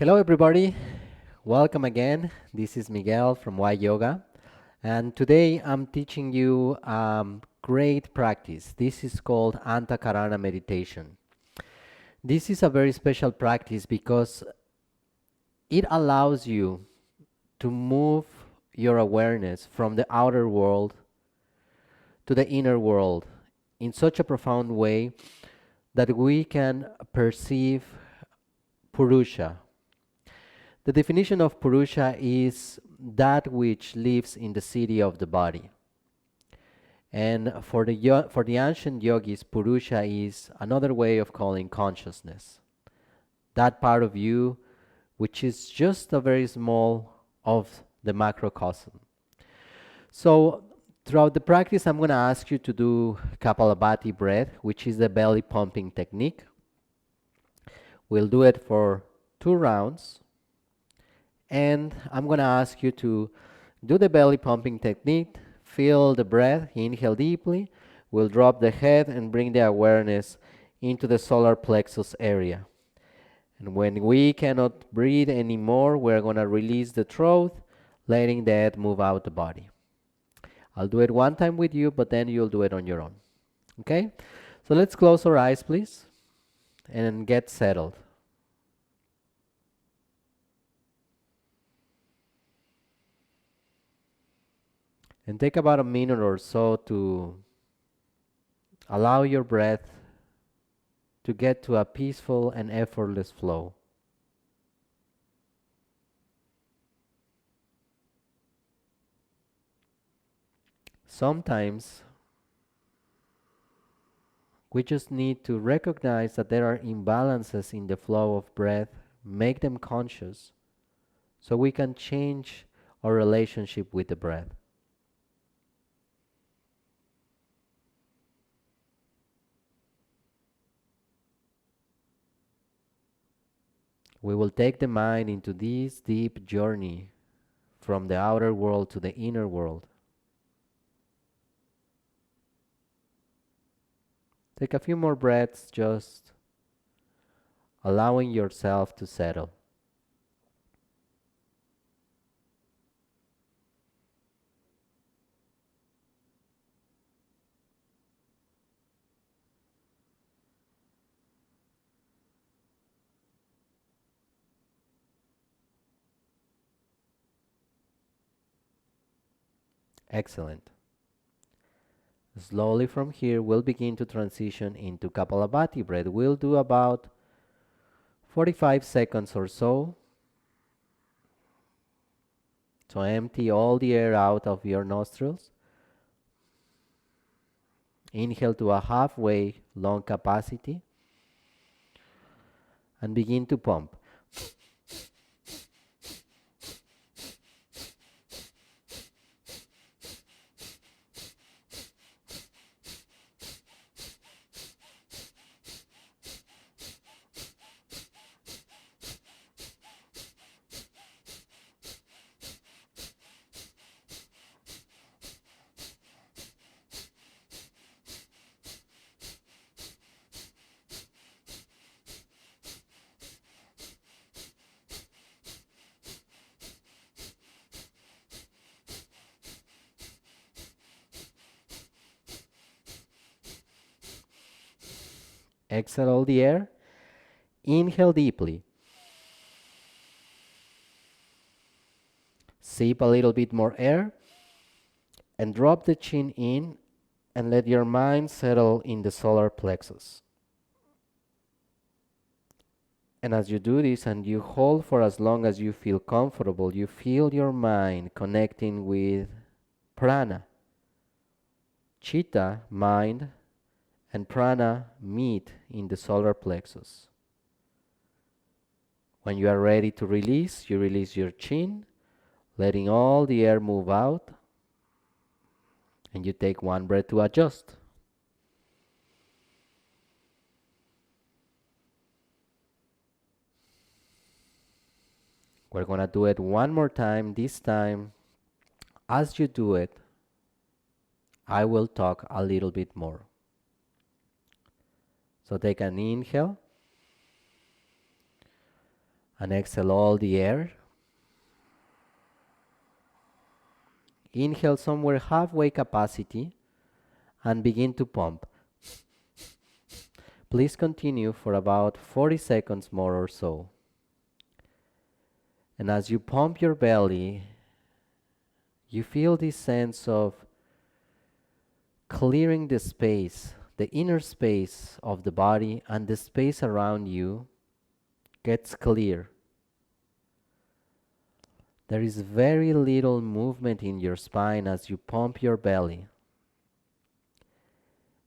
Hello, everybody. Welcome again. This is Miguel from Y Yoga, and today I'm teaching you great practice. This is called Antakarana Meditation. This is a very special practice because it allows you to move your awareness from the outer world to the inner world in such a profound way that we can perceive Purusha. The definition of Purusha is that which lives in the city of the body. And for the ancient yogis, Purusha is another way of calling consciousness. That part of you which is just a very small of the macrocosm. So throughout the practice, I'm going to ask you to do Kalabati Breath, which is the belly pumping technique. We'll do it for 2 rounds. And I'm going to ask you to do the belly pumping technique, feel the breath, inhale deeply. We'll drop the head and bring the awareness into the solar plexus area. And when we cannot breathe anymore, we're going to release the throat, letting the head move out the body. I'll do it one time with you, but then you'll do it on your own. Okay? So let's close our eyes, please, and get settled. And take about a minute or so to allow your breath to get to a peaceful and effortless flow. Sometimes we just need to recognize that there are imbalances in the flow of breath, make them conscious, so we can change our relationship with the breath. We will take the mind into this deep journey from the outer world to the inner world. Take a few more breaths, just allowing yourself to settle. Excellent. Slowly from here, we'll begin to transition into Kalabati Breath. We'll do about 45 seconds or so. So empty all the air out of your nostrils. Inhale to a halfway lung capacity and begin to pump. Exhale all the air. Inhale deeply. Sip a little bit more air and drop the chin in and let your mind settle in the solar plexus. And as you do this and you hold for as long as you feel comfortable, you feel your mind connecting with prana. Chitta, mind, and prana meet in the solar plexus. When you are ready to release, you release your chin, letting all the air move out, and you take one breath to adjust. We're going to do it one more time. This time, as you do it, I will talk a little bit more. So take an inhale And exhale all the air. Inhale somewhere halfway capacity and begin to pump. Please continue for about 40 seconds more or so. And as you pump your belly, you feel this sense of clearing the space, the inner space of the body, and the space around you gets clear. There is very little movement in your spine as you pump your belly.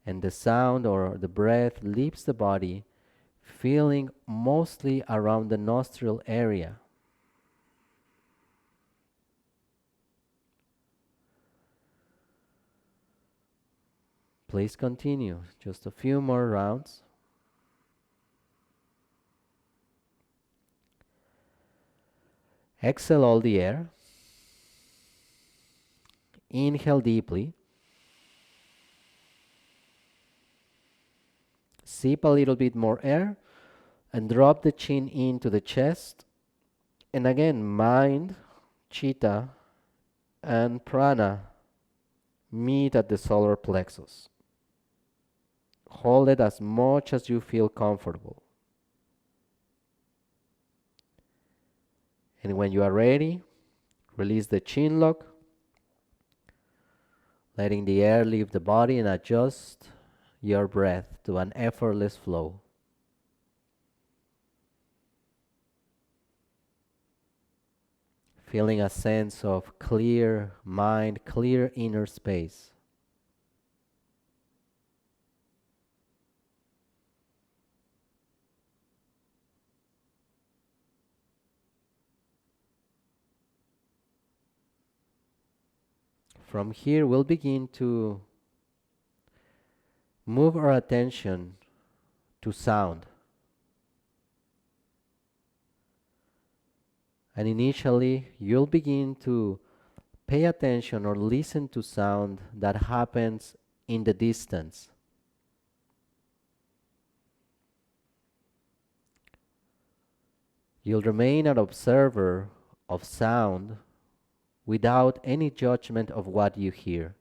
And the sound or the breath leaves the body, feeling mostly around the nostril area. Please continue, just a few more rounds. Exhale all the air. Inhale deeply. Sip a little bit more air and drop the chin into the chest. And again, mind, chitta, and prana meet at the solar plexus. Hold it as much as you feel comfortable. And when you are ready, release the chin lock, letting the air leave the body and adjust your breath to an effortless flow. Feeling a sense of clear mind, clear inner space. From here, we'll begin to move our attention to sound. And initially, you'll begin to pay attention or listen to sound that happens in the distance. You'll remain an observer of sound without any judgment of what you hear.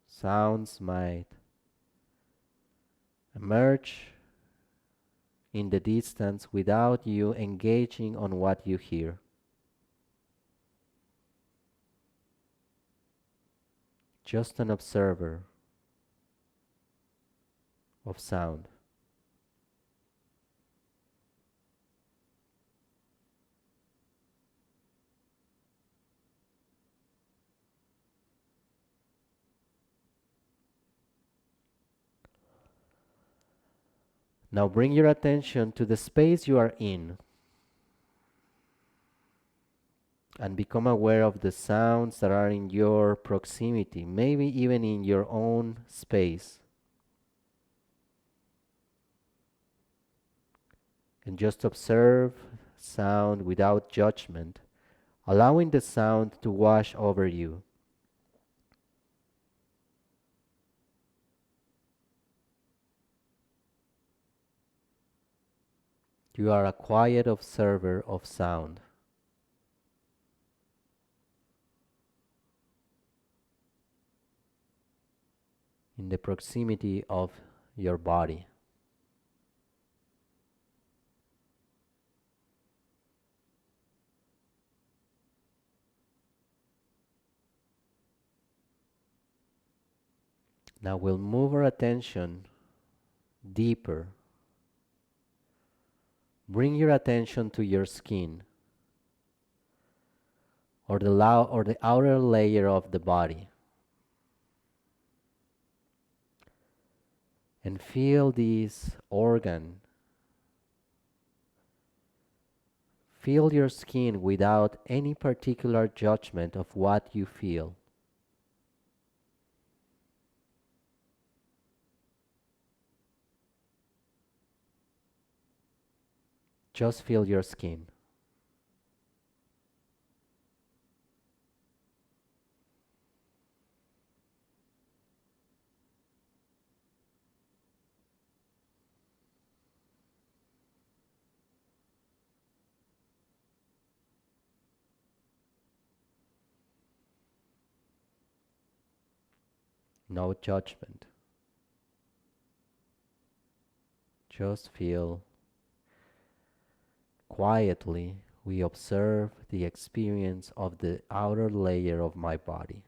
Sounds might emerge in the distance without you engaging on what you hear. Just an observer of sound. Now bring your attention to the space you are in and become aware of the sounds that are in your proximity, maybe even in your own space. And just observe sound without judgment, allowing the sound to wash over you. You are a quiet observer of sound. In the proximity of your body. Now we'll move our attention deeper. Bring your attention to your skin or the outer layer of the body. And feel this organ. Feel your skin without any particular judgment of what you feel. Just feel your skin. No judgment. Just feel quietly. We observe the experience of the outer layer of my body.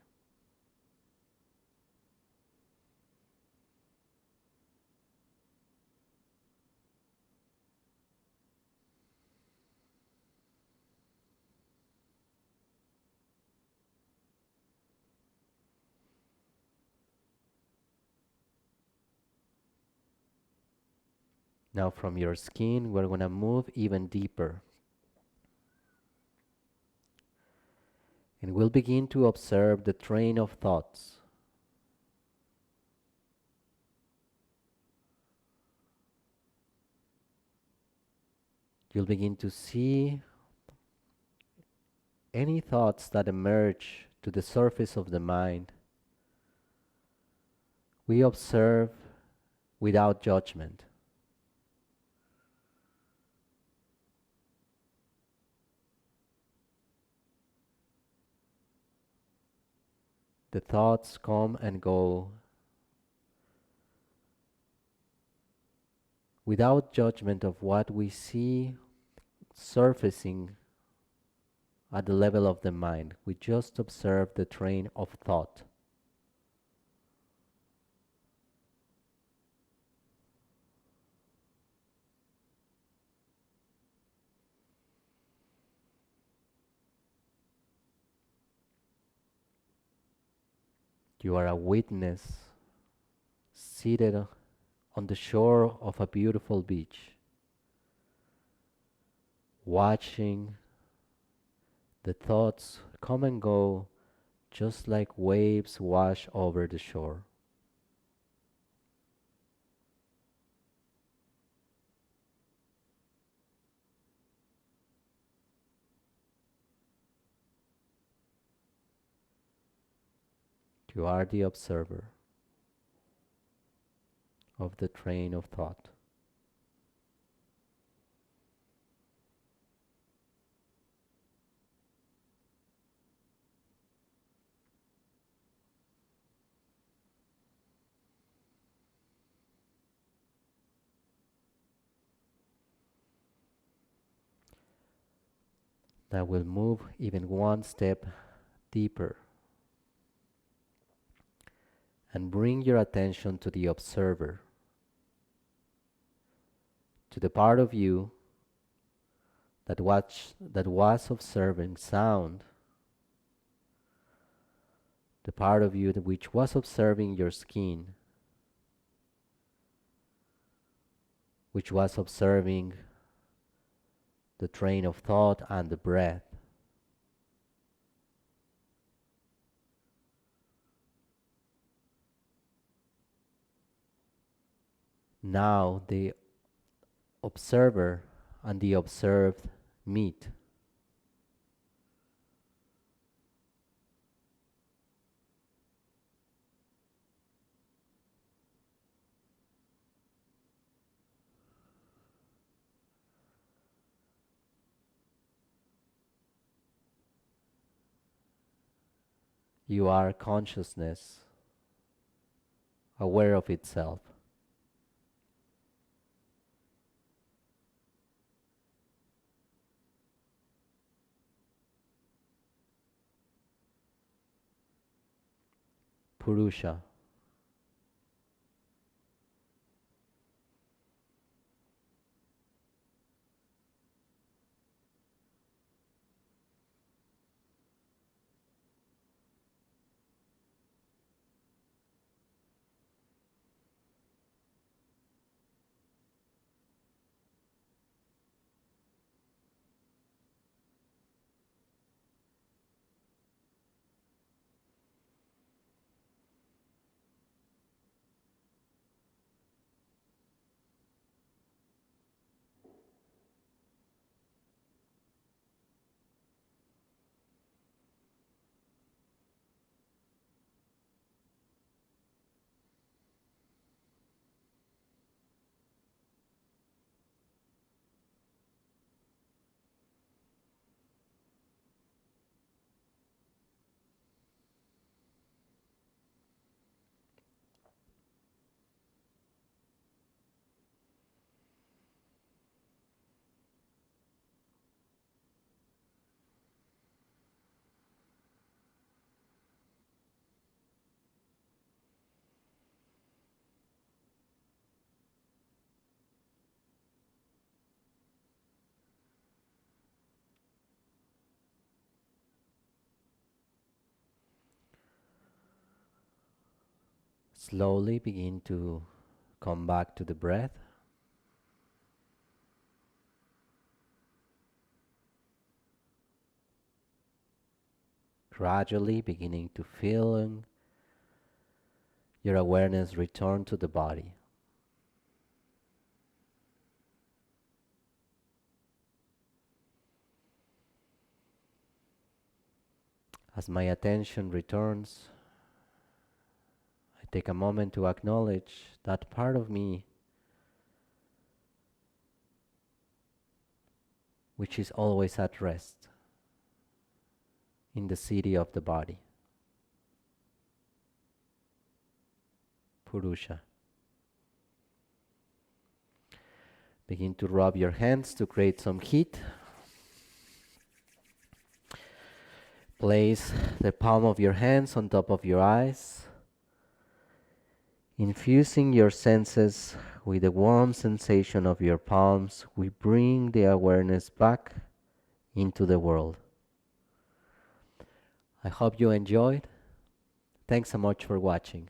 Now from your skin, we're going to move even deeper. And we'll begin to observe the train of thoughts. You'll begin to see any thoughts that emerge to the surface of the mind. We observe without judgment. The thoughts come and go without judgment of what we see surfacing at the level of the mind. We just observe the train of thought. You are a witness seated on the shore of a beautiful beach, watching the thoughts come and go just like waves wash over the shore. You are the observer of the train of thought. That will move even one step deeper and bring your attention to the observer, to the part of you that was observing sound, the part of you which was observing your skin, which was observing the train of thought and the breath. Now the observer and the observed meet. You are consciousness, aware of itself. Purusha. Slowly begin to come back to the breath. Gradually beginning to feel your awareness return to the body. As my attention returns, I take a moment to acknowledge that part of me which is always at rest in the city of the body, Purusha. Begin to rub your hands to create some heat. Place the palm of your hands on top of your eyes, infusing your senses with the warm sensation of your palms. We bring the awareness back into the world. I hope you enjoyed. Thanks so much for watching.